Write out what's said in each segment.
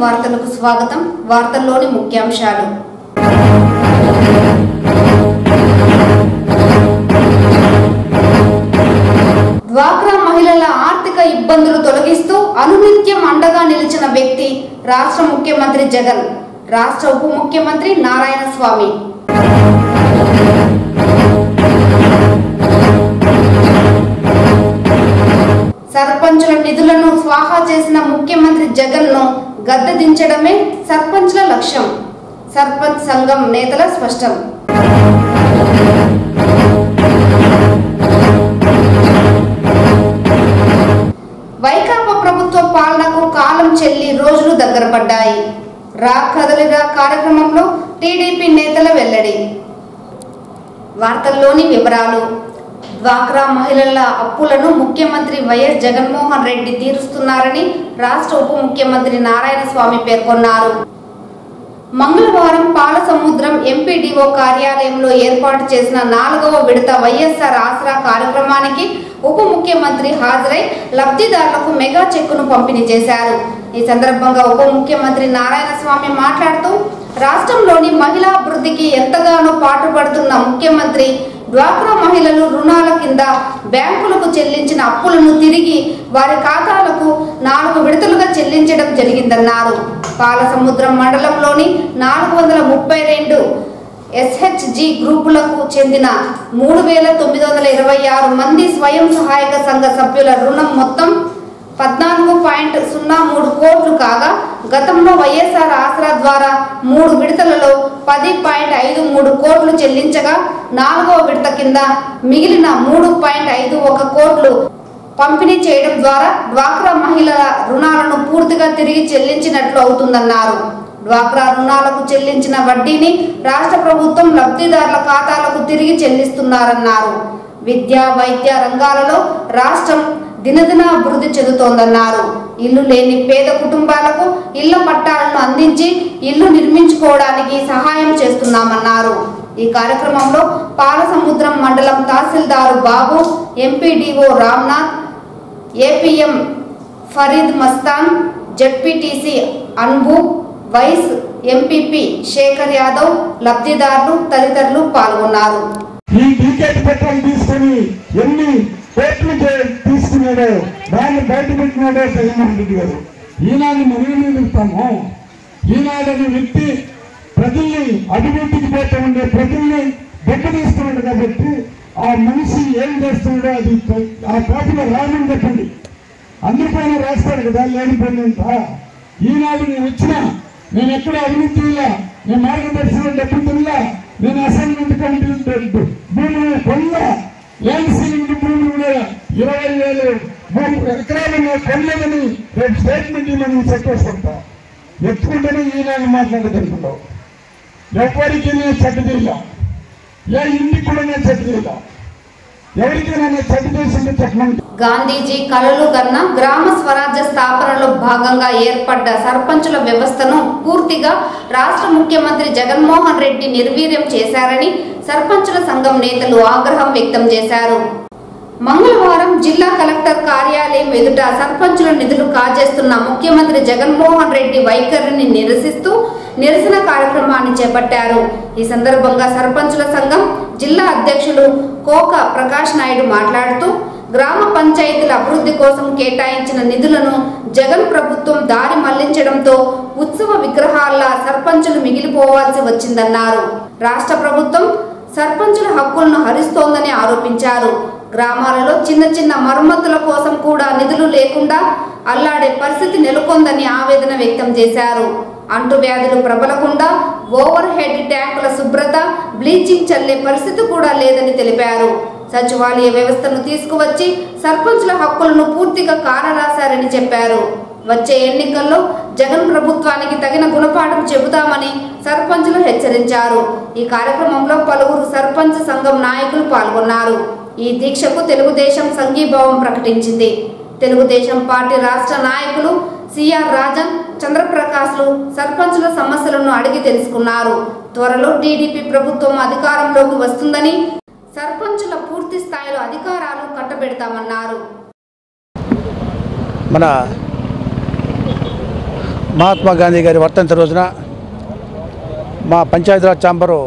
వార్తలకు స్వాగతం. వార్తల్లోని ముఖ్యాంశాలు. డ్వాక్రా మహిళల ఆర్థిక ఇబ్బందులు తొలగిస్తూ అనునిత్యం అండగా నిలిచిన వ్యక్తి రాష్ట్ర ముఖ్యమంత్రి జగన్, రాష్ట్ర ఉప ముఖ్యమంత్రి నారాయణ స్వామి. సర్పంచుల నిధులను స్వాహా చేసిన ముఖ్యమంత్రి జగన్ ను గద్దె దించడమే సర్పంచుల లక్ష్యం. సర్పంచ్ సంఘం నేతల స్పష్టం. వైకాపా ప్రభుత్వ పాలనకు కాలం చెల్లి రోజులు దగ్గర పడ్డాయి. రా కదలిరా కార్యక్రమంలో టీడీపీ నేతల వెల్లడి. వార్తల్లోని వివరాలు. డ్వాక్రా మహిళల అప్పులను ముఖ్యమంత్రి వైఎస్ జగన్మోహన్ రెడ్డి తీరుస్తున్నారని రాష్ట్ర ఉప ముఖ్యమంత్రి నారాయణ స్వామి పేర్కొన్నారు. మంగళవారం పాలసముద్రం ఎంపీడీఓ కార్యాలయంలో ఏర్పాటు చేసిన 4వ విడత వైఎస్ఆర్ ఆసరా కార్యక్రమానికి ఉప ముఖ్యమంత్రి హాజరై లబ్ధిదారులకు మెగా చెక్కును పంపిణీ చేశారు. ఈ సందర్భంగా ఉప ముఖ్యమంత్రి నారాయణ స్వామి మాట్లాడుతూ రాష్ట్రంలోని మహిళా అభివృద్ధికి ఎంతగానో పాటుపడుతున్న ముఖ్యమంత్రి డ్వాక్రా మహిళలు రుణాల కింద బ్యాంకులకు చెల్లించిన అప్పులను తిరిగి వారి ఖాతాలకు 4 విడతలుగా చెల్లించడం జరిగిందన్నారు. పాలసముద్రం మండలంలోని 432 SHG గ్రూపులకు చెందిన 3926 మంది స్వయం సహాయక సంఘ సభ్యుల రుణం మొత్తం 14.03 కోట్లు కాగా గతంలో వైఎస్ఆర్ ఆసరా ద్వారా 3 విడతలలో 10.53 కోట్లు చెల్లించగా 4వ విడత కింద మిగిలిన 3.51 కోట్లు పంపిణీ చేయడం ద్వారా డ్వాక్రా మహిళల రుణాలను పూర్తిగా తిరిగి చెల్లించినట్లు అవుతుందన్నారు. డ్వాక్రా రుణాలకు చెల్లించిన వడ్డీని రాష్ట్ర ప్రభుత్వం లబ్ధిదారుల ఖాతాలకు తిరిగి చెల్లిస్తున్నారన్నారు. విద్యా వైద్య రంగాలలో రాష్ట్రం దినదిన అభివృద్ధి చెందుతోందన్నారు. ఇల్లు లేని పేద కుటుంబాలకు ఇళ్ల పట్టాలను అందించి ఇల్లు నిర్మించుకోవడానికి సహాయం చేస్తున్నామన్నారు. ఈ కార్యక్రమంలో పాలసముద్రం మండలం tahsildar Babu, MPDO Ramnath, APM Farid Mastan, ZPTC Anbu, vice MPP Shekhar Yadav, లబ్ధిదారులు తదితరులు పాల్గొన్నారు. ఈ టికెట్ పత్రం తీసుకుని ఎన్ని కోట్లు తీసుకున్నాడో దాన్ని బయట పెట్టినాడో జగన్మోహన్ రెడ్డి గారు. ఈనాడు మనం ఎదుగుతాము. ఈనాడని వ్యక్తి ప్రజల్ని అభివృద్ధికి పోతూ ఉండే ప్రజల్ని దెబ్బతీస్తున్నాడు కాబట్టి ఆ మనిషి ఏం చేస్తున్నాడో అది ఆ పేపర్లో రామని చెప్పండి. అందరిపైన రాస్తాడు కదా లేనిపోయినంత. ఈనాడు నేను వచ్చినా నేను ఎక్కడ అభివృద్ధి ఇలా, నేను మార్గదర్శనం డబ్బుతుందా, నేను అసైన్మెంట్ కమిటీ భూములు కొన్నా, ల్యాండ్ సీలింగ్ భూములు కూడా 20,000 ఎకరాలు కొనలేదని రేపు స్టేట్మెంట్ మనం చెప్పేసుకుంటా. ఎత్తుకుంటేనే ఈనాడు మాట్లాడగలుగుతున్నావు. ఎవరికి నేను చెడ్డ చేయాల, ఏ ఇంటికి కూడా నేను చెడ్డ చేయాల, ఎవరికైనా నేను చెడ్డ చేసింది చెప్పండి. గాంధీజీ కలలు కన్న గ్రామ స్వరాజ్య స్థాపనలో భాగంగా ఏర్పడ్డ సర్పంచుల వ్యవస్థను పూర్తిగా రాష్ట్ర ముఖ్యమంత్రి జగన్మోహన్ రెడ్డి నిర్వీర్యం చేశారని సర్పంచుల సంఘం నేతలు ఆగ్రహం వ్యక్తం చేశారు. మంగళవారం జిల్లా కలెక్టర్ కార్యాలయం ఎదుట సర్పంచుల నిధులు కాజేస్తున్న ముఖ్యమంత్రి జగన్మోహన్ రెడ్డి వైఖరిని నిరసిస్తూ నిరసన కార్యక్రమాన్ని చేపట్టారు. ఈ సందర్భంగా సర్పంచుల సంఘం జిల్లా అధ్యక్షులు కోక ప్రకాష్ నాయుడు మాట్లాడుతూ గ్రామ పంచాయతీల అభివృద్ధి కోసం కేటాయించిన నిధులను జగన్ ప్రభుత్వం దారి మళ్లించడంతో ఉత్సవ విగ్రహాల్లా సర్పంచులు మిగిలిపోవాల్సి వచ్చిందన్నారు. రాష్ట్ర ప్రభుత్వం సర్పంచుల హక్కులను హరిస్తోందని ఆరోపించారు. గ్రామాలలో చిన్న చిన్న మరమ్మతుల కోసం కూడా నిధులు లేకుండా అల్లాడే పరిస్థితి నెలకొందని ఆవేదన వ్యక్తం చేశారు. అంటువ్యాధులు ప్రబలకుండా ఓవర్ హెడ్ ట్యాంకుల శుభ్రత, బ్లీచింగ్ చల్లే పరిస్థితి కూడా లేదని తెలిపారు. సచివాలయ వ్యవస్థను తీసుకువచ్చి సర్పంచుల హక్కులను పూర్తిగా కాలరాశారని చెప్పారు. వచ్చే ఎన్నికల్లో జగన్ ప్రభుత్వానికి తగిన గుణపాఠం చెబుతామని సర్పంచులు హెచ్చరించారు. ఈ కార్యక్రమంలో పలువురు సర్పంచ్ సంఘం నాయకులు పాల్గొన్నారు. ఈ దీక్షకు తెలుగుదేశం సంఘీభావం ప్రకటించింది. తెలుగుదేశం పార్టీ రాష్ట్ర నాయకులు సిఆర్ రాజన్, చంద్రప్రకాశ్లు సర్పంచుల సమస్యలను అడిగి తెలుసుకున్నారు. త్వరలో టీడీపీ ప్రభుత్వం అధికారంలోకి వస్తుందని, సర్పంచుల పూర్తి స్థాయిలో అధికారాలు కట్టబెడతామన్నారు. మన మహాత్మా గాంధీ గారి వర్ధంతి రోజున మా పంచాయతీరాజ్ ఛాంబరు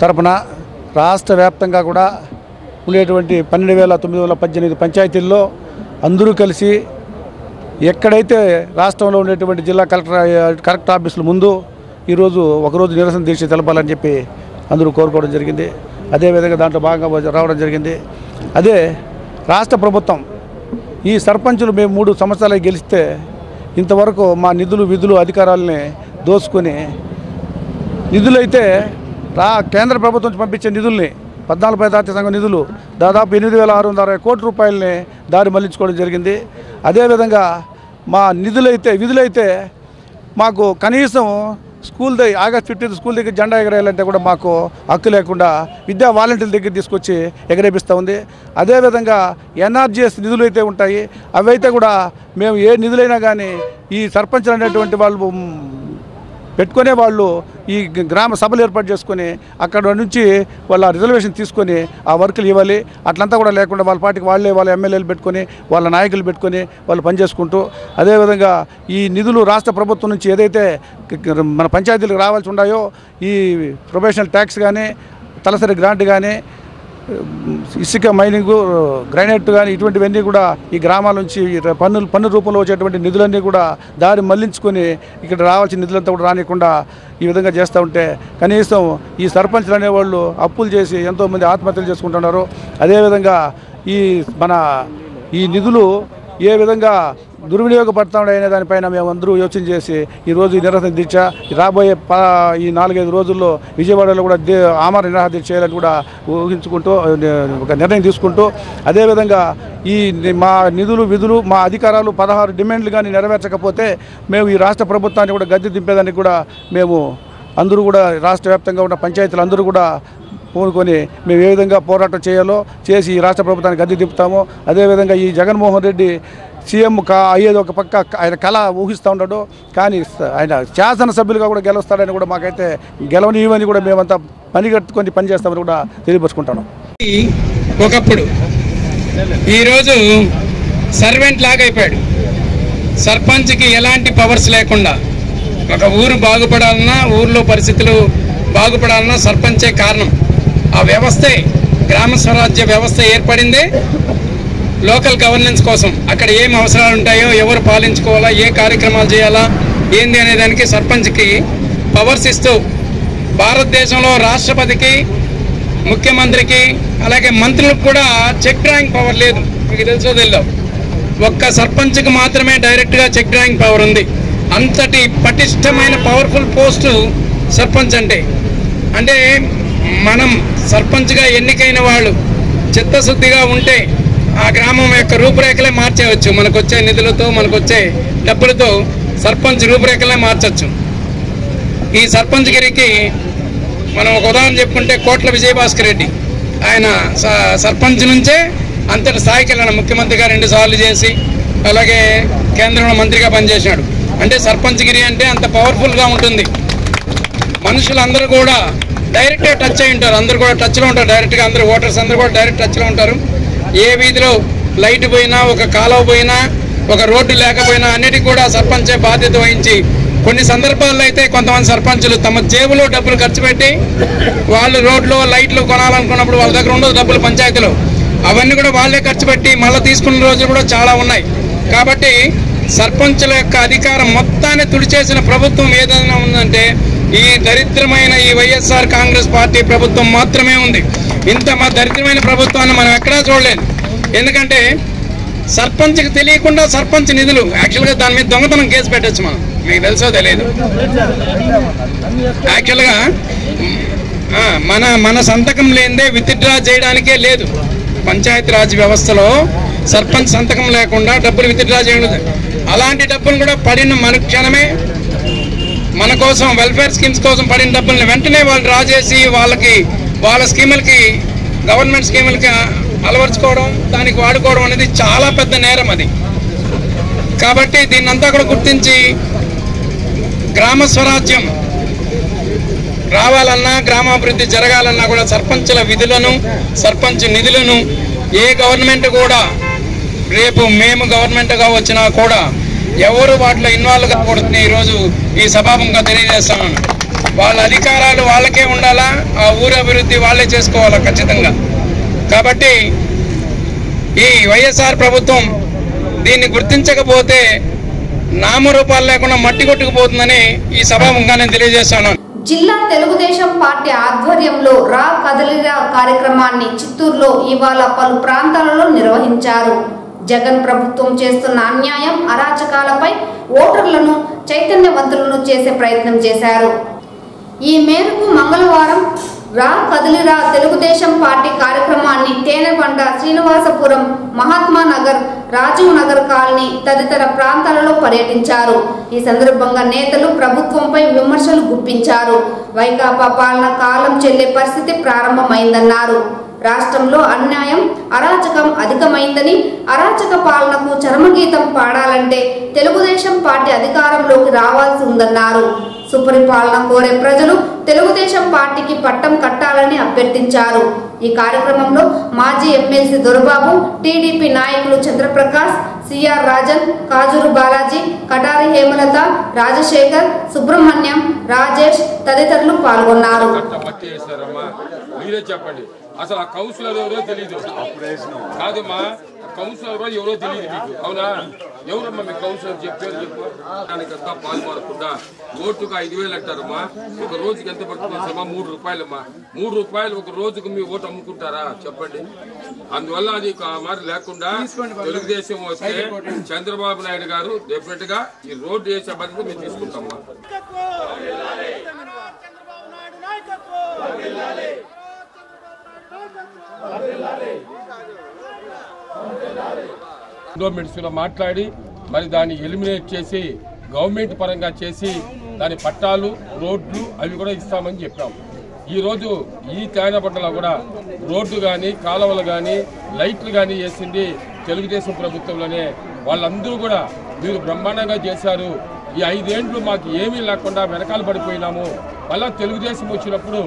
తరపున రాష్ట్ర వ్యాప్తంగా కూడా ఉండేటువంటి 12,918 పంచాయతీల్లో అందరూ కలిసి ఎక్కడైతే రాష్ట్రంలో ఉండేటువంటి జిల్లా కలెక్టర్ ఆఫీసుల ముందు ఈరోజు ఒకరోజు నిరసన దీక్ష తెలపాలని చెప్పి అందరూ కోరుకోవడం జరిగింది. అదేవిధంగా దాంట్లో భాగంగా రావడం జరిగింది. అదే రాష్ట్ర ప్రభుత్వం ఈ సర్పంచులు మేము 3 సంవత్సరాలు గెలిస్తే ఇంతవరకు మా నిధులు విధులు అధికారాలని దోసుకొని నిధులైతే కేంద్ర ప్రభుత్వం నుంచి పంపించే నిధుల్ని 14 పైదార్థ సంఘం నిధులు దాదాపు 8,660 కోట్ల రూపాయలని దారి మళ్లించుకోవడం జరిగింది. అదేవిధంగా మా విధులైతే మాకు కనీసం స్కూల్ దగ్గర ఆగస్ట్ 15 స్కూల్ దగ్గర జెండా ఎగరేయాలంటే కూడా మాకు హక్కు లేకుండా విద్యా వాలంటీర్ల దగ్గర తీసుకొచ్చి ఎగరేపిస్తూ ఉంది. అదేవిధంగా ఎన్ఆర్జీఎస్ నిధులు అయితే ఉంటాయి, అవైతే కూడా మేము ఏ నిధులైనా కానీ ఈ సర్పంచులు అనేటువంటి వాళ్ళు పెట్టుకునే వాళ్ళు ఈ గ్రామ సభలు ఏర్పాటు చేసుకొని అక్కడ నుంచి వాళ్ళ రిజర్వేషన్ తీసుకొని ఆ వర్కులు ఇవ్వాలి. అట్లంతా కూడా లేకుండా వాళ్ళ పార్టీకి వాళ్ళ ఎమ్మెల్యేలు పెట్టుకొని వాళ్ళ నాయకులు పెట్టుకొని వాళ్ళు పనిచేసుకుంటూ అదేవిధంగా ఈ నిధులు రాష్ట్ర ప్రభుత్వం నుంచి ఏదైతే మన పంచాయతీలకు రావాల్సి ఉన్నాయో ఈ ప్రొఫెషనల్ ట్యాక్స్ కానీ తలసరి గ్రాంట్ కానీ ఇసుక మైనింగు గ్రానైట్ కానీ ఇటువంటివన్నీ కూడా ఈ గ్రామాల నుంచి పన్ను రూపంలో వచ్చేటువంటి నిధులన్నీ కూడా దారి మళ్లించుకొని ఇక్కడ రావాల్సిన నిధులంతా కూడా రానికుండా ఈ విధంగా చేస్తూ ఉంటే కనీసం ఈ సర్పంచ్లు అనేవాళ్ళు అప్పులు చేసి ఎంతోమంది ఆత్మహత్యలు చేసుకుంటున్నారు. అదేవిధంగా ఈ నిధులు ఏ విధంగా దుర్వినియోగపడుతున్నాయనే దానిపైన మేము అందరూ యోచన చేసి ఈరోజు ఈ నిరసన దీక్ష రాబోయే ఈ 4-5 రోజుల్లో విజయవాడలో కూడా ఆమరణ నిరాహార దీక్ష చేయాలని కూడా ఊహించుకుంటూ ఒక నిర్ణయం తీసుకుంటూ అదేవిధంగా ఈ మా నిధులు విధులు మా అధికారాలు 16 డిమాండ్లు కానీ నెరవేర్చకపోతే మేము ఈ రాష్ట్ర ప్రభుత్వాన్ని కూడా గద్దె దింపేదానికి కూడా మేము అందరూ కూడా రాష్ట్ర వ్యాప్తంగా ఉన్న పంచాయతీలు అందరూ కూడా పూనుకొని మేము ఏ విధంగా పోరాటం చేయాలో చేసి ఈ రాష్ట్ర ప్రభుత్వానికి గద్దె దింపుతాము. అదేవిధంగా ఈ జగన్మోహన్ రెడ్డి సీఎం అయ్యేది ఒక పక్క ఆయన కళ ఊహిస్తూ ఉన్నాడు, కానీ ఆయన శాసనసభ్యులుగా కూడా గెలుస్తాడని కూడా మాకైతే గెలవనివ్వని కూడా మేమంతా పనిగట్టుకొని పనిచేస్తామని కూడా తెలియపరుచుకుంటాను. ఒకప్పుడు ఈరోజు సర్వెంట్ లాగా అయిపోయాడు. సర్పంచ్కి ఎలాంటి పవర్స్ లేకుండా ఒక ఊరు బాగుపడాలన్నా ఊర్లో పరిస్థితులు బాగుపడాలన్నా సర్పంచే కారణం. ఆ వ్యవస్థే గ్రామ స్వరాజ్య వ్యవస్థ ఏర్పడిందే లోకల్ గవర్నెన్స్ కోసం. అక్కడ ఏం అవసరాలు ఉంటాయో, ఎవరు పాలించుకోవాలా, ఏ కార్యక్రమాలు చేయాలా, ఏంది అనే దానికి సర్పంచ్కి పవర్స్ ఇస్తూ భారతదేశంలో రాష్ట్రపతికి ముఖ్యమంత్రికి అలాగే మంత్రులకు కూడా చెక్ డ్రాయింగ్ పవర్ లేదు. మీకు తెలుసో తెలియదు, ఒక్క సర్పంచ్కి మాత్రమే డైరెక్ట్గా చెక్ డ్రాయింగ్ పవర్ ఉంది. అంతటి పటిష్టమైన పవర్ఫుల్ పోస్టు సర్పంచ్ అంటే మనం సర్పంచ్గా ఎన్నికైన వాళ్ళు చిత్తశుద్ధిగా ఉంటే ఆ గ్రామం యొక్క రూపురేఖలే మార్చేయవచ్చు. మనకు వచ్చే నిధులతో మనకు వచ్చే డబ్బులతో సర్పంచ్ రూపురేఖలే మార్చవచ్చు. ఈ సర్పంచ్ గిరికి మనం ఒక ఉదాహరణ చెప్పుకుంటే కోట్ల విజయభాస్కర్ రెడ్డి, ఆయన సర్పంచ్ నుంచే అంతటి స్థాయికి వెళ్ళాడు. ముఖ్యమంత్రిగా 2 సార్లు చేసి అలాగే కేంద్రంలో మంత్రిగా పనిచేసినాడు. అంటే సర్పంచ్ గిరి అంటే అంత పవర్ఫుల్గా ఉంటుంది. మనుషులందరూ కూడా డైరెక్ట్గా టచ్ అయి ఉంటారు, అందరూ కూడా టచ్లో ఉంటారు డైరెక్ట్గా. అందరూ ఓటర్స్ అందరూ కూడా డైరెక్ట్ టచ్లో ఉంటారు. ఏ వీధిలో లైట్ పోయినా, ఒక కాలువ పోయినా, ఒక రోడ్డు లేకపోయినా అన్నిటికీ కూడా సర్పంచే బాధ్యత వహించి కొన్ని సందర్భాల్లో అయితే కొంతమంది సర్పంచులు తమ జేబులో డబ్బులు ఖర్చు పెట్టి వాళ్ళు రోడ్లో లైట్లు కొనాలనుకున్నప్పుడు వాళ్ళ దగ్గర ఉండదు డబ్బులు పంచాయతీలో, అవన్నీ కూడా వాళ్ళే ఖర్చు పెట్టి మళ్ళీ తీసుకున్న రోజులు కూడా చాలా ఉన్నాయి. కాబట్టి సర్పంచుల యొక్క అధికారం మొత్తాన్ని తుడిచేసిన ప్రభుత్వం ఏదైనా ఉందంటే ఈ దరిద్రమైన ఈ వైఎస్ఆర్ కాంగ్రెస్ పార్టీ ప్రభుత్వం మాత్రమే ఉంది. ఇంత మా దరిద్రమైన ప్రభుత్వాన్ని మనం ఎక్కడా చూడలేదు. ఎందుకంటే సర్పంచ్కి తెలియకుండా సర్పంచ్ నిధులు యాక్చువల్గా దాని మీద దొంగతనం కేసు పెట్టచ్చు. మనం మీకు తెలుసో తెలియదు. యాక్చువల్గా మన సంతకం లేనిదే విత్డ్రా చేయడానికే లేదు. పంచాయతీరాజ్ వ్యవస్థలో సర్పంచ్ సంతకం లేకుండా డబ్బులు విత్డ్రా చేయడం, అలాంటి డబ్బులు కూడా పడిన మరుక్షణమే మన కోసం వెల్ఫేర్ స్కీమ్స్ కోసం పడిన డబ్బుల్ని వెంటనే వాళ్ళు డ్రా చేసి వాళ్ళ స్కీములకి గవర్నమెంట్ స్కీములకి అలవర్చుకోవడం, దానికి వాడుకోవడం అనేది చాలా పెద్ద నేరం అది. కాబట్టి దీన్నంతా కూడా గుర్తించి గ్రామ స్వరాజ్యం రావాలన్నా గ్రామాభివృద్ధి జరగాలన్నా కూడా సర్పంచుల విధులను సర్పంచ్ నిధులను ఏ గవర్నమెంట్ కూడా రేపు మేము గవర్నమెంట్గా వచ్చినా కూడా ఎవరు వాటిలో ఇన్వాల్వ్ కాకూడదని ఈరోజు ఈ సభాముఖంగా తెలియజేస్తున్నాను. వాళ్ళ అధికారాలు వాళ్ళకే ఉండాలా, ఆ ఊరి అభివృద్ధి వాళ్ళే చేసుకోవాలా ఖచ్చితంగా. కాబట్టి ఈ వైఎస్ఆర్ ప్రభుత్వం దీన్ని గుర్తించకపోతే నామరూపాలు లేకుండా మట్టి కొట్టుకుపోతుందని ఈ సభాముఖంగా నేను తెలియజేస్తాను. జిల్లా తెలుగుదేశం పార్టీ ఆధ్వర్యంలో రా కదలిరా కార్యక్రమాన్ని చిత్తూరులో ఇవాళ పలు ప్రాంతాలలో నిర్వహించారు. జగన్ ప్రభుత్వం చేస్తున్న అన్యాయం, అరాచకాలపై ఓటర్లను చైతన్యవంతులను చేసే ప్రయత్నం చేశారు. ఈ మేరకు మంగళవారం రా కదలిరా తెలుగుదేశం పార్టీ కార్యక్రమాన్ని తేనెబండ, శ్రీనివాసపురం, మహాత్మా నగర్, రాజీవ్ నగర్ కాలనీ తదితర ప్రాంతాలలో పర్యటించారు. ఈ సందర్భంగా నేతలు ప్రభుత్వంపై విమర్శలు గుప్పించారు. వైకాపా పాలన కాలం చెల్లే పరిస్థితి ప్రారంభమైందన్నారు. రాష్ట్రంలో అన్యాయం, అరాచకం అధికమైందని, అరాచక పాలనకు చరమగీతం పాడాలంటే తెలుగుదేశం పార్టీ అధికారంలోకి రావాల్సి ఉందన్నారు. సుపరిపాలన కోరే ప్రజలు తెలుగుదేశం పార్టీకి పట్టం కట్టాలని అభ్యర్థించారు. ఈ కార్యక్రమంలో మాజీ ఎమ్మెల్సీ దొరబాబు, టీడీపీ నాయకులు చంద్రప్రకాష్, సిఆర్ రాజన్, కాజూరు బాలాజీ, కటారి హేమలత, రాజశేఖర్, సుబ్రహ్మణ్యం, రాజేష్ తదితరులు పాల్గొన్నారు. మీరే చెప్పండి, అసలు ఆ కౌన్సిలర్ ఎవరో తెలీదు కాదమ్మా, కౌన్సిలర్ కూడా ఎవరో తెలియదు మీకు, అవునా? ఎవరమ్మా మీ కౌన్సిలర్ చెప్పారు చెప్పు. దానికంతా పాల్పడకుండా ఓటుకు 5,000 అంటారమ్మా. ఒక రోజుకి ఎంత పడుతుందమ్మా? 3 రూపాయలమ్మా. 3 రూపాయలు ఒక రోజుకు మీ ఓటు అమ్ముకుంటారా చెప్పండి? అందువల్ల అది మరి లేకుండా తెలుగుదేశం వస్తే చంద్రబాబు నాయుడు గారు డెఫినెట్ గా ఈ రోడ్డు వేసే బాధ్యత మేము తీసుకుంటామా. గవర్నమెంట్స్ లో మాట్లాడి మరి దాన్ని ఎలిమినేట్ చేసి గవర్నమెంట్ పరంగా చేసి దాని పట్టాలు, రోడ్లు అవి కూడా ఇస్తామని చెప్పాం. ఈరోజు ఈ తేనెపట్టలో కూడా రోడ్డు కానీ, కాలువలు కానీ, లైట్లు కానీ వేసింది తెలుగుదేశం ప్రభుత్వంలోనే. వాళ్ళందరూ కూడా మీరు బ్రహ్మాండంగా చేశారు, ఈ 5 ఏళ్ళు మాకు ఏమీ లేకుండా వెనకాల పడిపోయినాము, మళ్ళా తెలుగుదేశం వచ్చినప్పుడు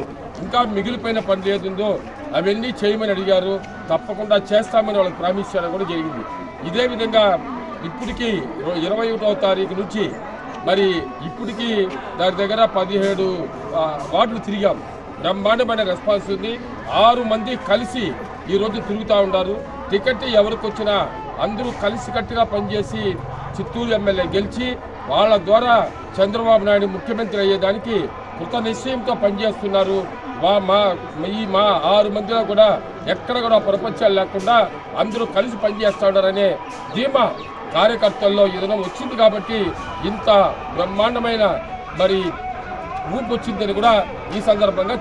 ఇంకా మిగిలిపోయిన పని ఏదుందో అవన్నీ చేయమని అడిగారు. తప్పకుండా చేస్తామని వాళ్ళకి ప్రామిస్ చేయడం కూడా జరిగింది. ఇదే విధంగా ఇప్పటికీ 21వ తారీఖు నుంచి మరి ఇప్పటికీ దగ్గర 17 వార్డులు తిరిగాం. బ్రహ్మాండమైన రెస్పాన్స్ ఉంది. 6 మంది కలిసి ఈరోజు తిరుగుతూ ఉన్నారు. టికెట్ ఎవరికి వచ్చినా అందరూ కలిసికట్టుగా పనిచేసి చిత్తూరు ఎమ్మెల్యే గెలిచి వాళ్ళ ద్వారా చంద్రబాబు నాయుడు ముఖ్యమంత్రి అయ్యేదానికి కృత నిశ్చయంతో పనిచేస్తున్నారు. మా 6 మందిలో కూడా ఎక్కడ కూడా ప్రపంచాలు లేకుండా అందరూ కలిసి పనిచేస్తూ ఉన్నారనే ధీమా కార్యకర్తల్లో ఏదైనా వచ్చింది కాబట్టి ఇంత బ్రహ్మాండమైన మరి ఊపు వచ్చిందని కూడా ఈ సందర్భంగా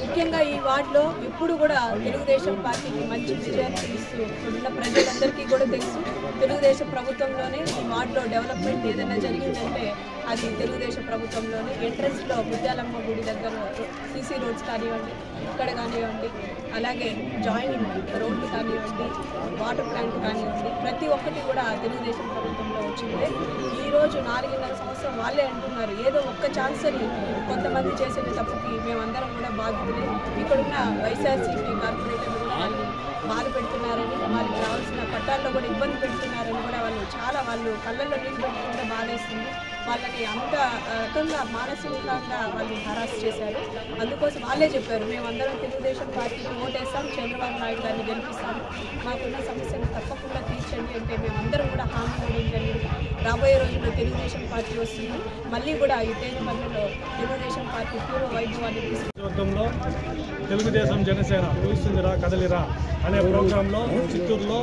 ముఖ్యంగా ఈ వార్డులో ఇప్పుడు కూడా తెలుగుదేశం పార్టీకి మంచి విజయాన్ని ఇస్తూ ఉన్న ప్రజలందరికీ కూడా తెలుసు. తెలుగుదేశం ప్రభుత్వంలోనే ఈ వార్డులో డెవలప్మెంట్ ఏదైనా జరిగిందంటే అది తెలుగుదేశం ప్రభుత్వంలోనే. ఎంట్రన్స్లో ముత్యాలమ్మ గుడి దగ్గర సీసీ రోడ్స్ కానివ్వండి, ఇక్కడ కానివ్వండి, అలాగే జాయినింగ్ రోడ్లు కానివ్వండి, వాటర్ ప్లాంట్ కానివ్వండి, ప్రతి ఒక్కటి కూడా తెలుగుదేశం ప్రభుత్వంలో వచ్చింది. ఈరోజు 4.5 సంవత్సరం వాళ్ళే అంటున్నారు ఏదో ఒక్క ఛాన్స్ అని కొంతమంది చేసిన తప్పుకి మేమందరం కూడా బాధ్యులే. ఇక్కడున్న వైఎస్ఆర్సీపీ కార్పొరేటర్లు కూడా వాళ్ళు బాధ పెడుతున్నారని, వాళ్ళకి రావాల్సిన పట్టాల్లో కూడా ఇబ్బంది పెడుతున్నారని కూడా వాళ్ళు కళ్ళల్లో నీళ్ళు పెట్టుకుంటే బాధేస్తుంది. వాళ్ళని అంత రకంగా మానసికంగా వాళ్ళు హరాస్ చేశారు. అందుకోసం వాళ్ళే చెప్పారు మేమందరం తెలుగుదేశం పార్టీకి ఓటేస్తాం, చంద్రబాబు నాయుడు గారిని గెలిపిస్తాము, మాకున్న సమస్యను తప్పకుండా తీర్చండి అంటే మేమందరం కూడా హామీ ఇవ్వడం జరిగింది. రాబోయే రోజుల్లో తెలుగుదేశం పార్టీ వస్తుంది. మళ్ళీ కూడా ఈ తేనెపల్లిలో తెలుగుదేశం పార్టీ పూర్వ వైభవాన్ని తీసుకుంటూ తెలుగుదేశం జనసేన పిలుస్తుందిరా కదలిరా అనే ప్రోగ్రాంలో చిత్తూరులో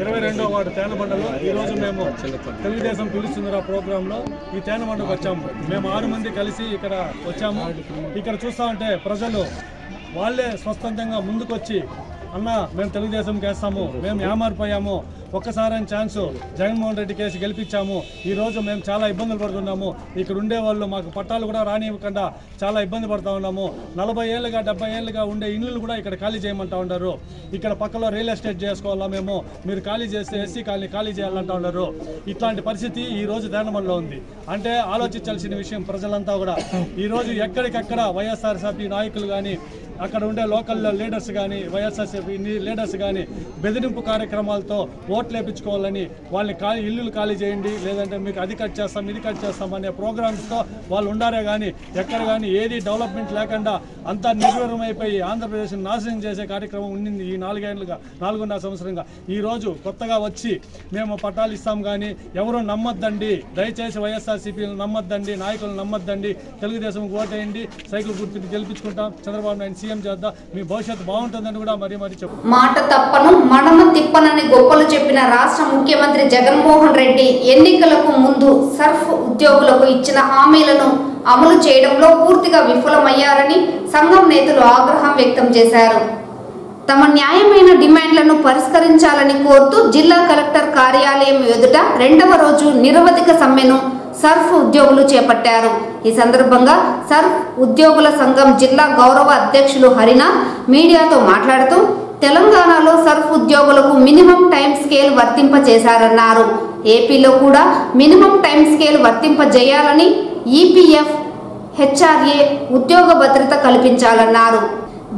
22వ వార్డు తేనెబండలో ఈరోజు మేము తెలుగుదేశం పిలుస్తుందిరా ప్రోగ్రాంలో ఈ తేనెబండకు వచ్చాము. మేము 6 మంది కలిసి ఇక్కడ వచ్చాము. ఇక్కడ చూస్తూ ఉంటే ప్రజలు వాళ్ళే స్వతంత్రంగా ముందుకొచ్చి అన్న మేము తెలుగుదేశంకి వేస్తాము, మేము ఏమారిపోయాము, ఒక్కసారైన ఛాన్సు జగన్మోహన్ రెడ్డి కేసు గెలిపించాము, ఈరోజు మేము చాలా ఇబ్బందులు పడుతున్నాము, ఇక్కడ ఉండేవాళ్ళు మాకు పట్టాలు కూడా రానివ్వకుండా చాలా ఇబ్బంది పడుతూ ఉన్నాము, 40 ఏళ్ళుగా 70 ఏళ్ళుగా ఉండే ఇళ్ళు కూడా ఇక్కడ ఖాళీ చేయమంటా ఉన్నారు, ఇక్కడ పక్కలో రియల్ ఎస్టేట్ చేసుకోవాలా మేము, మీరు ఖాళీ చేస్తే ఎస్సీ కాలనీ ఖాళీ చేయాలంటా ఉన్నారు. ఇట్లాంటి పరిస్థితి ఈరోజు తేనెబండలో ఉంది. అంటే ఆలోచించాల్సిన విషయం ప్రజలంతా కూడా ఈరోజు ఎక్కడికక్కడ వైఎస్ఆర్సీపీ నాయకులు కానీ అక్కడ ఉండే లోకల్ లీడర్స్ కానీ వైఎస్ఆర్సీపీ లీడర్స్ కానీ బెదిరింపు కార్యక్రమాలతో ఓట్లు వేయించుకోవాలని వాళ్ళని ఇల్లులు ఖాళీ చేయండి, లేదంటే మీకు అది కట్ చేస్తాం ఇది కట్ చేస్తాం అనే ప్రోగ్రామ్స్తో వాళ్ళు ఉండారే కానీ ఎక్కడ కానీ ఏది డెవలప్మెంట్ లేకుండా అంతా నిర్వీర్యమైపోయి ఆంధ్రప్రదేశ్ నాశనం చేసే కార్యక్రమం ఉండింది ఈ 4.5 సంవత్సరంగా. ఈరోజు కొత్తగా వచ్చి మేము పట్టాలు ఇస్తాం కానీ ఎవరు నమ్మొద్దండి, దయచేసి వైఎస్ఆర్సీపీని నమ్మొద్దండి, నాయకులను నమ్మొద్దండి, తెలుగుదేశం ఓటేయండి, సైకిల్ గుర్తుని గెలిపించుకుంటాం, చంద్రబాబు నాయుడు సీఎం చేద్దాం, మీ భవిష్యత్తు బాగుంటుందని కూడా మరీ చెప్పు. మాట తప్పను మడమ తిప్పనని గొప్పలు చెప్పిన రాష్ట్ర ముఖ్యమంత్రి జగన్మోహన్ రెడ్డి ఎన్నికలకు ముందు సర్ఫ్ ఉద్యోగులకు ఇచ్చిన హామీలను అమలు చేయడంలో పూర్తిగా విఫలమయ్యారని సంఘం నేతలు ఆగ్రహం వ్యక్తం చేశారు. తమ న్యాయమైన డిమాండ్లను పరిష్కరించాలని కోరుతూ జిల్లా కలెక్టర్ కార్యాలయం ఎదుట 2వ రోజు నిరవధిక సమ్మెను సర్ఫ్ ఉద్యోగులు చేపట్టారు. ఈ సందర్భంగా సర్ఫ్ ఉద్యోగుల సంఘం జిల్లా గౌరవ అధ్యక్షులు హరినాథ్ మీడియాతో మాట్లాడుతూ తెలంగాణలో సర్ఫ్ ఉద్యోగులకు మినిమం టైం స్కేల్ వర్తింపజేశారన్నారు. ఏపీలో కూడా మినిమం టైం స్కేల్ వర్తింపజేయాలని ఈపీఎఫ్ హెచ్ఆర్ఏ ఉద్యోగ భద్రత కల్పించాలన్నారు.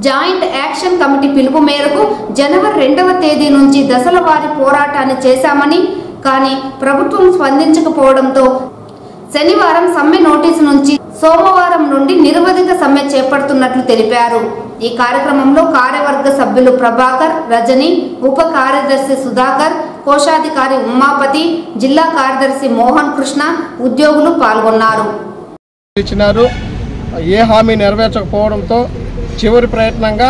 జాయింట్ యాక్షన్ కమిటీ పిలుపు మేరకు జనవరి 2వ తేదీ నుంచి దశల వారీ పోరాటాన్ని చేశామని, కానీ ప్రభుత్వం స్పందించకపోవడంతో శనివారం సమ్మె నోటీసు నుంచి సోమవారం నుండి నిరవధిక సమ్మె చేపడుతున్నట్లు తెలిపారు. ఈ కార్యక్రమంలో కార్యవర్గ సభ్యులు ప్రభాకర్, రజని, ఉప కార్యదర్శి సుధాకర్, కోశాధికారి ఉమాపతి, జిల్లా కార్యదర్శి మోహన్ కృష్ణ, ఉద్యోగులు పాల్గొన్నారు. ఏ హామీ నెరవేర్చకపోవడంతో చివరి ప్రయత్నంగా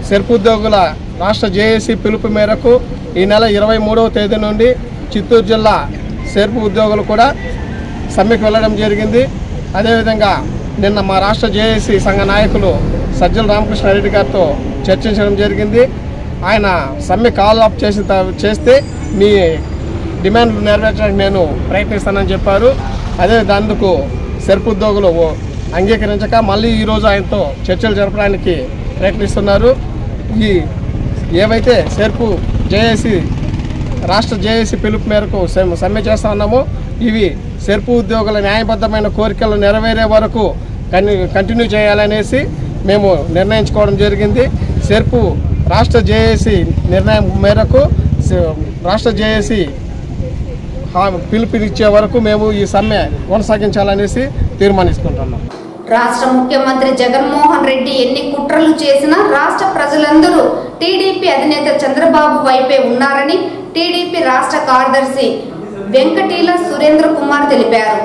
సెర్ప్ ఉద్యోగుల రాష్ట్ర జేఏసీ పిలుపు మేరకు ఈ నెల 23వ తేదీ నుండి చిత్తూరు జిల్లా సెర్ప్ ఉద్యోగులు కూడా సమ్మెకు వెళ్ళడం జరిగింది. అదేవిధంగా నిన్న మా రాష్ట్ర జేఏసీ సంఘ నాయకులు సజ్జల రామకృష్ణారెడ్డి గారితో చర్చించడం జరిగింది. ఆయన సమ్మె కాల్ ఆఫ్ చేస్తే మీ డిమాండ్లు నెరవేర్చడానికి నేను ప్రయత్నిస్తానని చెప్పారు. అదే దానికి సెర్ప్ ఉద్యోగులు అంగీకరించక మళ్ళీ ఈరోజు ఆయనతో చర్చలు జరపడానికి ప్రయత్నిస్తున్నారు. ఈ ఏవైతే సెర్ప్ జేఏసీ రాష్ట్ర జేఏసీ పిలుపు మేరకు సమ్మె చేస్తా ఉన్నామో ఇవి సెర్ప్ ఉద్యోగుల న్యాయబద్ధమైన కోరికలు నెరవేరే వరకు కంటిన్యూ చేయాలనేసి మేము నిర్ణయించుకోవడం జరిగింది. సెర్ప్ రాష్ట్ర జేఏసీ నిర్ణయం మేరకు రాష్ట్ర జేఏసీ పిలుపునిచ్చే వరకు మేము ఈ సమ్మె కొనసాగించాలనేసి తీర్మానించుకుంటున్నాం. రాష్ట్ర ముఖ్యమంత్రి జగన్మోహన్ రెడ్డి ఎన్ని కుట్రలు చేసినా రాష్ట్ర ప్రజలందరూ టీడీపీ అధినేత చంద్రబాబు వైపే ఉన్నారని టీడీపీ రాష్ట్ర కార్యదర్శి వెంకటీల సురేంద్ర కుమార్ తెలిపారు.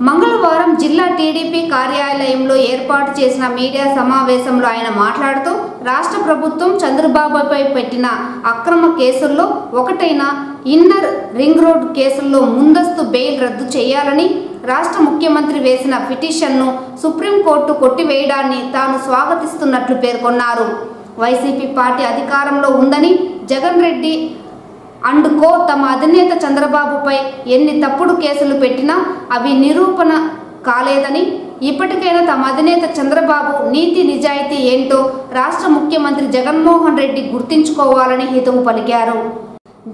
మంగళవారం జిల్లా టీడీపీ కార్యాలయంలో ఏర్పాటు చేసిన మీడియా సమావేశంలో ఆయన మాట్లాడుతూ రాష్ట్ర ప్రభుత్వం చంద్రబాబుపై పెట్టిన అక్రమ కేసుల్లో ఒకటైన ఇన్నర్ రింగ్ రోడ్ కేసుల్లో ముందస్తు బెయిల్ రద్దు చేయాలని రాష్ట్ర ముఖ్యమంత్రి వేసిన పిటిషన్ను సుప్రీంకోర్టు కొట్టివేయడాన్ని తాను స్వాగతిస్తున్నట్లు పేర్కొన్నారు. వైసీపీ పార్టీ అధికారంలో ఉందని జగన్ రెడ్డి అండ్ కో తమ అధినేత చంద్రబాబుపై ఎన్ని తప్పుడు కేసులు పెట్టినా అవి నిరూపణ కాలేదని, ఇప్పటికైనా తమ అధినేత చంద్రబాబు నీతి నిజాయితీ ఏంటో రాష్ట్ర ముఖ్యమంత్రి జగన్మోహన్ రెడ్డి గుర్తించుకోవాలని హితవు పలికారు.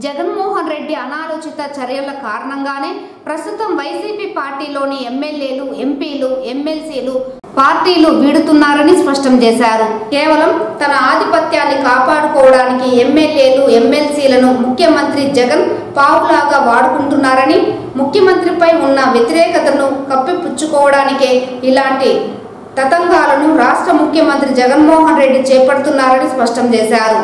జగన్మోహన్ రెడ్డి అనాలోచిత చర్యల కారణంగానే ప్రస్తుతం వైసీపీ పార్టీలోని ఎమ్మెల్యేలు, ఎంపీలు, ఎమ్మెల్సీలు పార్టీలు వీడుతున్నారని స్పష్టం చేశారు. కేవలం తన ఆధిపత్యాన్ని కాపాడుకోవడానికి ఎమ్మెల్యేలు, ఎమ్మెల్సీలను ముఖ్యమంత్రి జగన్ పావులాగా వాడుకుంటున్నారని, ముఖ్యమంత్రిపై ఉన్న వ్యతిరేకతను కప్పిపుచ్చుకోవడానికే ఇలాంటి తతంగాలను రాష్ట్ర ముఖ్యమంత్రి జగన్మోహన్ రెడ్డి చేపడుతున్నారని స్పష్టం చేశారు.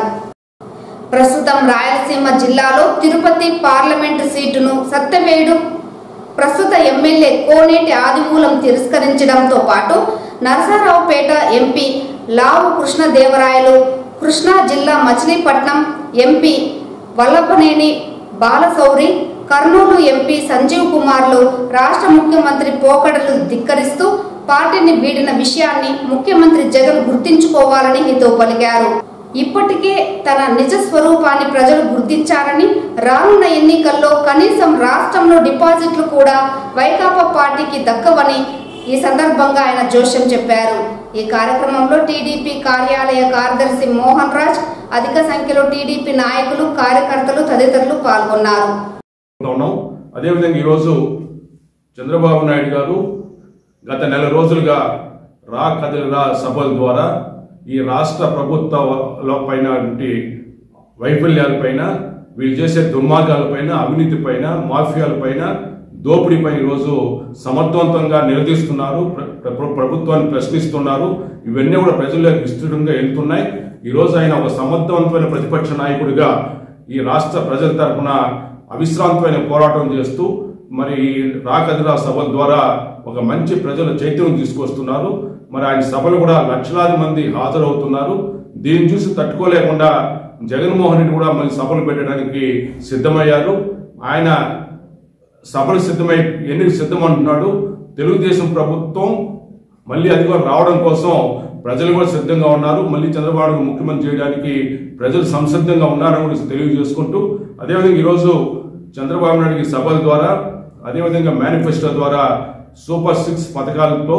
ప్రస్తుతం రాయలసీమ జిల్లాలో తిరుపతి పార్లమెంటు సీటును సత్యవేడు ప్రస్తుత ఎమ్మెల్యే కోనేటి ఆదిమూలం తిరస్కరించడంతో పాటు నరసరావుపేట ఎంపీ లావు కృష్ణదేవరాయలు, కృష్ణా జిల్లా మచిలీపట్నం ఎంపీ వల్లభనేని బాలశౌరి, కర్నూలు ఎంపీ సంజీవ్ కుమార్లు రాష్ట్ర ముఖ్యమంత్రి పోకడలు ధిక్కరిస్తూ పార్టీని వీడిన విషయాన్ని ముఖ్యమంత్రి జగన్ గుర్తించుకోవాలని హితవు పలికారు. ఇప్పటికే తన నిజ స్వరూపాన్ని ప్రజలు గుర్తించారని, రానున్న ఎన్నికల్లో కనీసం రాష్ట్రంలో డిపాజిట్లు కూడా వైకాపా పార్టీకి దక్కవని ఈ సందర్భంగా ఆయన జోష్యం చెప్పారు. ఈ కార్యక్రమంలో టీడీపీ కార్యాలయ కార్యదర్శి మోహన్ రాజ్, అధిక సంఖ్యలో టీడీపీ నాయకులు, కార్యకర్తలు తదితరులు పాల్గొన్నారు. అదేవిధంగా ఈరోజు చంద్రబాబు నాయుడు గారు గత నెల రోజులుగా రా కదలిరా సభల ద్వారా ఈ రాష్ట్ర ప్రభుత్వాల పైన వైఫల్యాలపైన, వీళ్ళు చేసే దుర్మార్గాలపైన, అవినీతిపైన, మాఫియాలపైన, దోపిడీపై ఈరోజు సమర్థవంతంగా నిలదీస్తున్నారు, ప్రభుత్వాన్ని ప్రశ్నిస్తున్నారు. ఇవన్నీ కూడా ప్రజల్లోకి విస్తృతంగా వెళ్తున్నాయి. ఈరోజు ఆయన ఒక సమర్థవంతమైన ప్రతిపక్ష నాయకుడిగా ఈ రాష్ట్ర ప్రజల తరఫున అవిశ్రాంతమైన పోరాటం చేస్తూ మరి రాకదిరా సభల ద్వారా ఒక మంచి ప్రజల చైతన్యం తీసుకొస్తున్నారు. మరి ఆయన సభలు కూడా లక్షలాది మంది హాజరవుతున్నారు. దీన్ని చూసి తట్టుకోలేకుండా జగన్మోహన్ రెడ్డి కూడా మళ్ళీ సభలు పెట్టడానికి సిద్ధమయ్యారు. ఆయన సభలు ఎన్నిక సిద్ధమంటున్నాడు. తెలుగుదేశం ప్రభుత్వం మళ్ళీ అధికారం రావడం కోసం ప్రజలు కూడా సిద్ధంగా ఉన్నారు. మళ్ళీ చంద్రబాబు ముఖ్యమంత్రి చేయడానికి ప్రజలు సంసిద్ధంగా ఉన్నారని కూడా తెలియజేసుకుంటూ, అదేవిధంగా ఈరోజు చంద్రబాబు నాయుడికి సభల ద్వారా, అదేవిధంగా మేనిఫెస్టో ద్వారా సూపర్ 6 పథకాలతో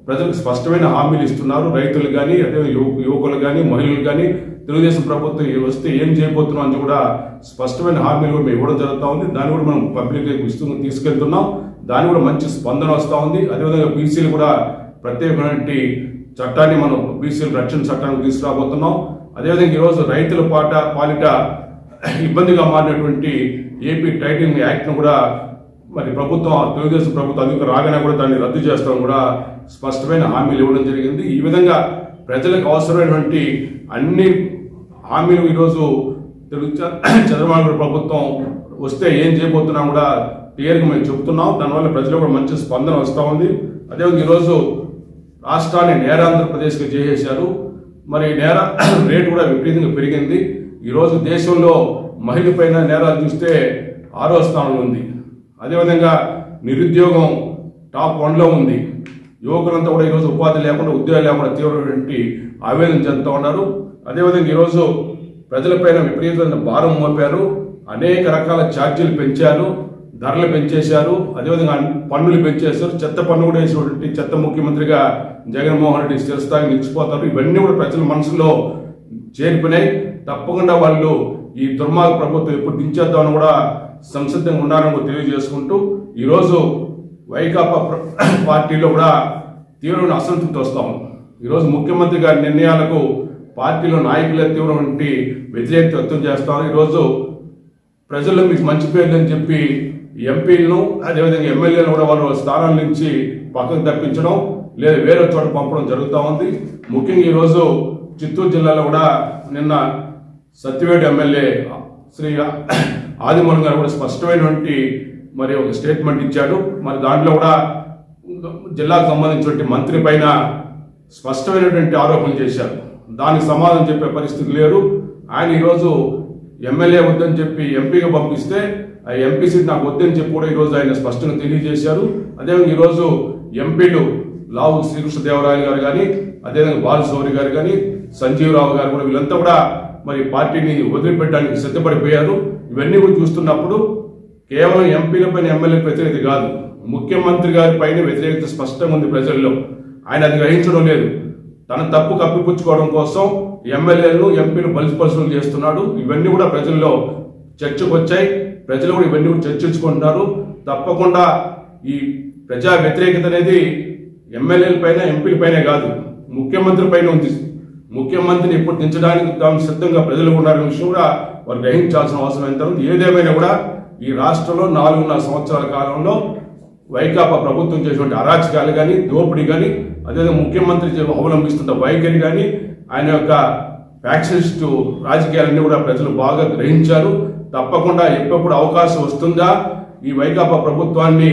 ప్రజలకు స్పష్టమైన హామీలు ఇస్తున్నారు. రైతులు కానీ, అదే యువకులు కానీ, మహిళలు కానీ తెలుగుదేశం ప్రభుత్వం వస్తే ఏం చేయబోతున్నాం అని కూడా స్పష్టమైన హామీలు కూడా మేము ఇవ్వడం జరుగుతూ ఉంది. దాన్ని కూడా మనం పబ్లిక్ విస్తృతంగా తీసుకెళ్తున్నాం. దాని కూడా మంచి స్పందన వస్తూ ఉంది. అదేవిధంగా బీసీలు కూడా ప్రత్యేకమైన చట్టాన్ని మనం బీసీల రక్షణ చట్టానికి తీసుకురాబోతున్నాం. అదేవిధంగా ఈరోజు రైతుల పాలిట ఇబ్బందిగా మారినటువంటి ఏపీ టైటిలింగ్ యాక్ట్ను కూడా మరి తెలుగుదేశం ప్రభుత్వం అధికారం రాగానే కూడా దాన్ని రద్దు చేస్తామని కూడా స్పష్టమైన హామీలు ఇవ్వడం జరిగింది. ఈ విధంగా ప్రజలకు అవసరమైనటువంటి అన్ని హామీలు ఈరోజు చంద్రబాబు ప్రభుత్వం వస్తే ఏం చేయబోతున్నాం కూడా క్లియర్గా మేము చెప్తున్నాం. దానివల్ల ప్రజలు కూడా మంచి స్పందన వస్తూ ఉంది. అదేవిధంగా ఈరోజు రాష్ట్రాన్ని నేరాంధ్రప్రదేశ్గా చేసేశారు. మరి నేర రేటు కూడా విపరీతంగా పెరిగింది. ఈరోజు దేశంలో మహిళ పైన నేరాలు చూస్తే 6వ స్థానంలో ఉంది. అదేవిధంగా నిరుద్యోగం టాప్ 1లో ఉంది. యువకులంతా కూడా ఈరోజు ఉపాధి లేకుండా, ఉద్యోగాలు లేకుండా తీవ్రమైనటువంటి ఆవేదన చెందుతూ ఉన్నారు. అదేవిధంగా ఈరోజు ప్రజలపైన విపరీతమైన భారం మోపారు. అనేక రకాల ఛార్జీలు పెంచారు, ధరలు పెంచేశారు, అదేవిధంగా పన్నులు పెంచేశారు. చెత్త పన్ను కూడా వేసినటువంటి చెత్త ముఖ్యమంత్రిగా జగన్మోహన్ రెడ్డి స్థిరస్థాయికి నిలిచిపోతారు. ఇవన్నీ కూడా ప్రజల మనసులో చేరిపోయినాయి. తప్పకుండా వాళ్ళు ఈ దుర్మార్గ ప్రభుత్వం ఎప్పుడు దించేద్దామని కూడా సంసిద్ధంగా ఉండాలని తెలియజేసుకుంటూ, ఈరోజు వైకాపా పార్టీలో కూడా తీవ్రమైన అసంతృప్తి వస్తాం. ఈరోజు ముఖ్యమంత్రి గారి నిర్ణయాలకు పార్టీలో నాయకులే తీవ్రమైన వ్యతిరేకత వ్యక్తం చేస్తాం. ఈరోజు ప్రజల్లో మీకు మంచి పేర్లు అని చెప్పి ఎంపీలను, అదేవిధంగా ఎమ్మెల్యేలను కూడా వాళ్ళ స్థానాల నుంచి పక్కకు తప్పించడం లేదా వేరే చోట పంపడం జరుగుతూ ఉంది. ముఖ్యంగా ఈరోజు చిత్తూరు జిల్లాలో కూడా నిన్న సత్యవేడు ఎమ్మెల్యే శ్రీ ఆదిమూలం గారు కూడా స్పష్టమైనటువంటి మరి ఒక స్టేట్మెంట్ ఇచ్చాడు. మరి దాంట్లో కూడా జిల్లాకు సంబంధించినటువంటి మంత్రి పైన స్పష్టమైనటువంటి ఆరోపణలు చేశారు. దానికి సమాధానం చెప్పే పరిస్థితి లేరు. ఆయన ఈరోజు ఎమ్మెల్యే వద్దని చెప్పి ఎంపీగా పంపిస్తే ఆ ఎంపీ సీట్ నాకు వద్దని చెప్పి కూడా ఈరోజు ఆయన స్పష్టంగా తెలియజేశారు. అదేవిధంగా ఈరోజు ఎంపీలు లావు శ్రీకృష్ణదేవరాయలు గారు కానీ, అదేవిధంగా బాలశౌరి గారు కానీ, సంజీవరావు గారు కూడా వీళ్ళంతా కూడా మరి పార్టీని వదిలిపెట్టడానికి సిద్ధపడిపోయారు. ఇవన్నీ కూడా చూస్తున్నప్పుడు కేవలం ఎంపీలపైన ఎమ్మెల్యేల వ్యతిరేకత కాదు, ముఖ్యమంత్రి గారి పైన వ్యతిరేకత స్పష్టంగా ఉంది ప్రజల్లో. ఆయన అది గ్రహించడం లేదు. తన తప్పు కప్పిపుచ్చుకోవడం కోసం ఎమ్మెల్యేలను, ఎంపీలు బలిపరుసలు చేస్తున్నాడు. ఇవన్నీ కూడా ప్రజల్లో చర్చకు వచ్చాయి. ప్రజలు కూడా ఇవన్నీ కూడా చర్చించుకుంటున్నారు. తప్పకుండా ఈ ప్రజా వ్యతిరేకత అనేది ఎమ్మెల్యేల పైన, ఎంపీల పైనే కాదు, ముఖ్యమంత్రి పైన ఉంది. ముఖ్యమంత్రిని ఇప్పుడు దించడానికి తాము సిద్ధంగా ప్రజలు ఉన్నారనే విషయం కూడా వారు గ్రహించాల్సిన అవసరం ఎంత ఉంది. ఏదేమైనా కూడా ఈ రాష్ట్రంలో 4.5 సంవత్సరాల కాలంలో వైకాపా ప్రభుత్వం చేసినటువంటి అరాచకాలు కానీ, దోపిడీ కానీ, అదేవిధంగా ముఖ్యమంత్రి అవలంబిస్తున్న వైఖరి కానీ, ఆయన యొక్క ఫ్యాక్షనిస్టు రాజకీయాలన్నీ కూడా ప్రజలు బాగా గ్రహించారు. తప్పకుండా ఎప్పుడు అవకాశం వస్తుందా ఈ వైకాపా ప్రభుత్వాన్ని.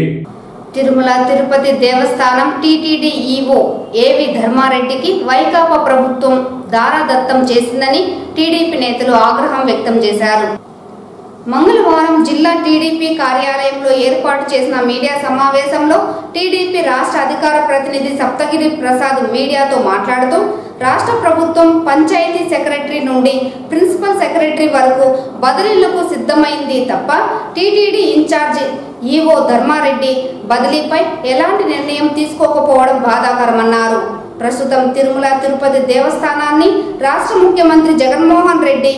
తిరుమల తిరుపతి దేవస్థానం టీటీడీ ఈవో ఏవి ధర్మారెడ్డికి వైకాపా ప్రభుత్వం దారాదత్తం చేసిందని టీడీపీ నేతలు ఆగ్రహం వ్యక్తం చేశారు. మంగళవారం జిల్లా టీడీపీ కార్యాలయంలో ఏర్పాటు చేసిన మీడియా సమావేశంలో టీడీపీ రాష్ట్ర అధికార ప్రతినిధి సప్తగిరి ప్రసాద్ మీడియాతో మాట్లాడుతూ, రాష్ట్ర ప్రభుత్వం పంచాయతీ సెక్రటరీ నుండి ప్రిన్సిపల్ సెక్రటరీ వరకు బదిలీలకు సిద్ధమైంది తప్ప టీటీడీ ఇన్ఛార్జి ఈవో ధర్మారెడ్డి బదిలీపై ఎలాంటి నిర్ణయం తీసుకోకపోవడం బాధాకరమన్నారు. ప్రస్తుతం తిరుమల తిరుపతి దేవస్థానాన్ని రాష్ట్ర ముఖ్యమంత్రి జగన్మోహన్ రెడ్డి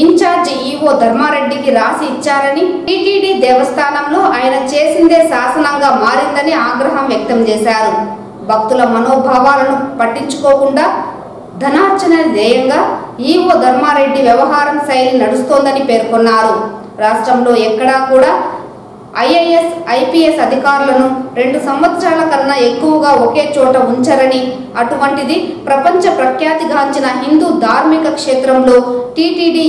ఇన్ఛార్జి ఈవో ధర్మారెడ్డికి రాసి ఇచ్చారని, టీటీడీ దేవస్థానంలో ఆయన చేసిందే శాసనంగా మారిందని ఆగ్రహం వ్యక్తం చేశారు. భక్తుల మనోభావాలను పట్టించుకోకుండా ధనార్జన ధ్యేయంగా ఈవో ధర్మారెడ్డి వ్యవహారం శైలి నడుస్తోందని పేర్కొన్నారు. రాష్ట్రంలో ఎక్కడా కూడా ఐఏఎస్, ఐపీఎస్ అధికారులను 2 సంవత్సరాల కన్నా ఎక్కువగా ఒకే చోట ఉంచరని, అటువంటిది ప్రపంచ ప్రఖ్యాతిగాంచిన హిందూ ధార్మిక క్షేత్రంలో టీటీడీ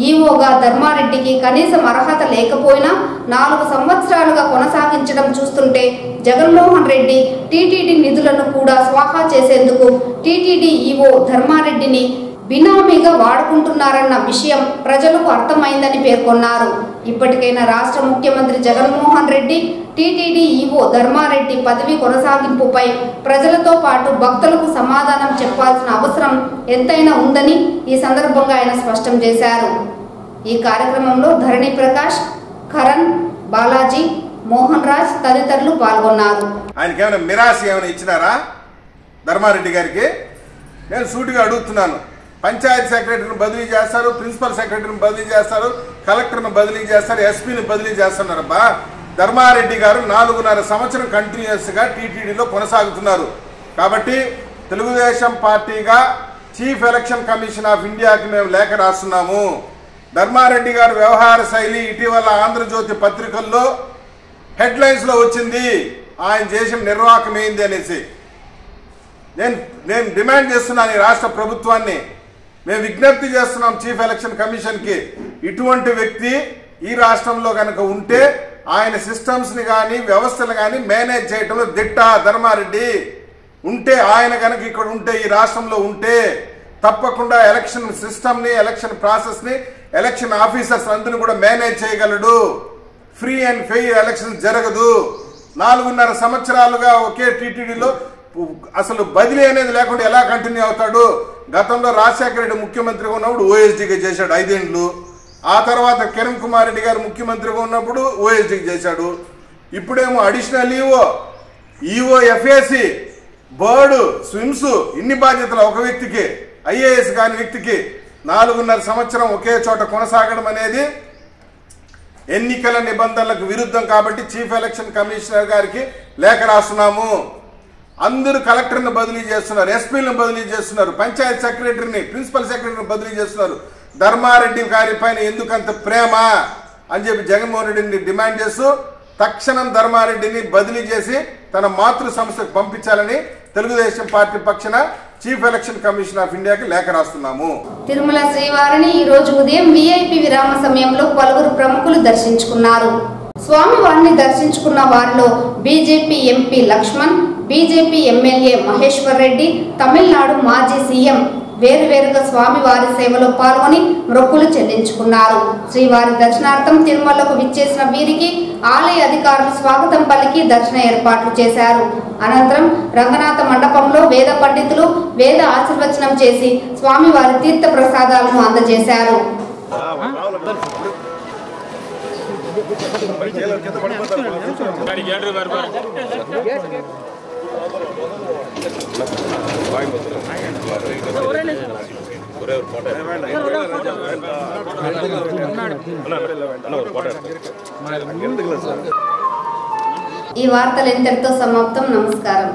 ఈవోగా ధర్మారెడ్డికి కనీసం అర్హత లేకపోయినా 4 సంవత్సరాలుగా కొనసాగించడం చూస్తుంటే జగన్మోహన్ రెడ్డి టీటీడీ నిధులను కూడా స్వాహా చేసేందుకు టీటీడీ ఈవో ధర్మారెడ్డిని బినామీగా వాడుకుంటున్నారన్న విషయం ప్రజలకు అర్థమైందని పేర్కొన్నారు. ఇప్పటికైనా రాష్ట్ర ముఖ్యమంత్రి జగన్మోహన్ రెడ్డి టీటీడీ ఈవో ధర్మారెడ్డి పదవి కొనసాగింపుపై ప్రజలతో పాటు భక్తులకు సమాధానం చెప్పాల్సిన అవసరం ఎంతైనా ఉందని ఈ సందర్భంగా ఆయన స్పష్టం చేశారు. ఈ కార్యక్రమంలో ధరణి ప్రకాష్, కరణ్, బాలాజీ, మోహన్ రాజ్ తదితరులు పాల్గొన్నారు. ఆయనకి ఏమైనా మిరాసి ఏమైనా ఇచ్చినారా ధర్మారెడ్డి గారికి? నేను సూటిగా అడుగుతున్నాను. పంచాయతీ సెక్రటరీని బదిలీ చేస్తారు, ప్రిన్సిపల్ సెక్రటరీని బదిలీ చేస్తారు, కలెక్టర్ను బదిలీ చేస్తారు, ఎస్పీని బదిలీ చేస్తున్నారబ్బా. ధర్మారెడ్డి గారు 4.5 సంవత్సరం కంటిన్యూస్గా టీటీడీలో కొనసాగుతున్నారు. కాబట్టి తెలుగుదేశం పార్టీగా చీఫ్ ఎలక్షన్ కమిషన్ ఆఫ్ ఇండియాకి మేము లేఖ రాస్తున్నాము. ధర్మారెడ్డి గారు వ్యవహార శైలి ఇటీవల ఆంధ్రజ్యోతి పత్రికల్లో హెడ్లైన్స్లో వచ్చింది, ఆయన చేసిన నిర్వాహకం ఏంది అనేసి. నేను డిమాండ్ చేస్తున్నాను ఈ రాష్ట్ర ప్రభుత్వాన్ని, మేము విజ్ఞప్తి చేస్తున్నాం చీఫ్ ఎలక్షన్ కమిషన్కి, ఇటువంటి వ్యక్తి ఈ రాష్ట్రంలో కనుక ఉంటే ఆయన సిస్టమ్స్ని కానీ వ్యవస్థలు కానీ మేనేజ్ చేయటంలో దిట్ట ధర్మారెడ్డి ఉంటే, ఆయన కనుక ఇక్కడ ఉంటే ఈ రాష్ట్రంలో ఉంటే తప్పకుండా ఎలక్షన్ సిస్టమ్ని, ఎలక్షన్ ప్రాసెస్ని, ఎలక్షన్ ఆఫీసర్స్ అందరినీ కూడా మేనేజ్ చేయగలడు. ఫ్రీ అండ్ ఫెయిర్ ఎలక్షన్ జరగదు. 4.5 సంవత్సరాలుగా ఒకే టీటీడీలో అసలు బదిలీ అనేది లేకుండా ఎలా కంటిన్యూ అవుతాడు? గతంలో రాజశేఖర రెడ్డి ముఖ్యమంత్రిగా ఉన్నప్పుడు ఓఎస్డీగా చేశాడు 5 ఏళ్ళు. ఆ తర్వాత కిరణ్ కుమార్ రెడ్డి గారు ముఖ్యమంత్రిగా ఉన్నప్పుడు ఓఎస్డీకి చేశాడు. ఇప్పుడేమో additional EO FAC, bird, SVIMS, ఇన్ని బాధ్యతలు ఒక వ్యక్తికి, ఐఏఎస్ కాని వ్యక్తికి 4.5 సంవత్సరం ఒకే చోట కొనసాగడం అనేది ఎన్నికల నిబంధనలకు విరుద్ధం. కాబట్టి చీఫ్ ఎలక్షన్ కమిషనర్ గారికి లేఖ రాస్తున్నాము. అందరూ కలెక్టర్ని బదిలీ చేస్తున్నారు, ఎస్పీలను బదిలీ చేస్తున్నారు, పంచాయత్ సెక్రటరీని, ప్రిన్సిపల్ సెక్రటరీని బదిలీ చేస్తున్నారు. ధర్మారెడ్డి గారి పైన ఎందుకంత ప్రేమ అని చెప్పి జగన్మోహన్ రెడ్డిని డిమాండ్ చేస్తూ తక్షణం ధర్మారెడ్డిని బదిలీ చేసి తన మాతృ సంస్థకు పంపించాలని తెలుగుదేశం పార్టీ పక్షాన చీఫ్ ఎలక్షన్ కమిషన్ ఆఫ్ ఇండియాకి లేఖ రాస్తున్నాము. తిరుమల శ్రీవారిని ఈ రోజు ఉదయం వీఐపీ విరామ సమయంలో పలువురు ప్రముఖులు దర్శించుకున్నారు. స్వామివారిని దర్శించుకున్న వారిలో BJP MP Laxman, BJP MLA Maheshwar Reddy, Tamil Nadu మాజీ సీఎం వేరువేరుగా స్వామివారి సేవలో పాల్గొని మొక్కులు చెల్లించుకున్నారు. శ్రీవారి దర్శనార్థం తిరుమలకు విచ్చేసిన వీరికి ఆలయ అధికారులు స్వాగతం పలికి దర్శన ఏర్పాట్లు చేశారు. అనంతరం రంగనాథ మండపంలో వేద పండితులు వేద ఆశీర్వచనం చేసి స్వామివారి తీర్థ ప్రసాదాలను అందజేశారు. ఈ వార్తలు ఎంతటితో సమాప్తం. నమస్కారం.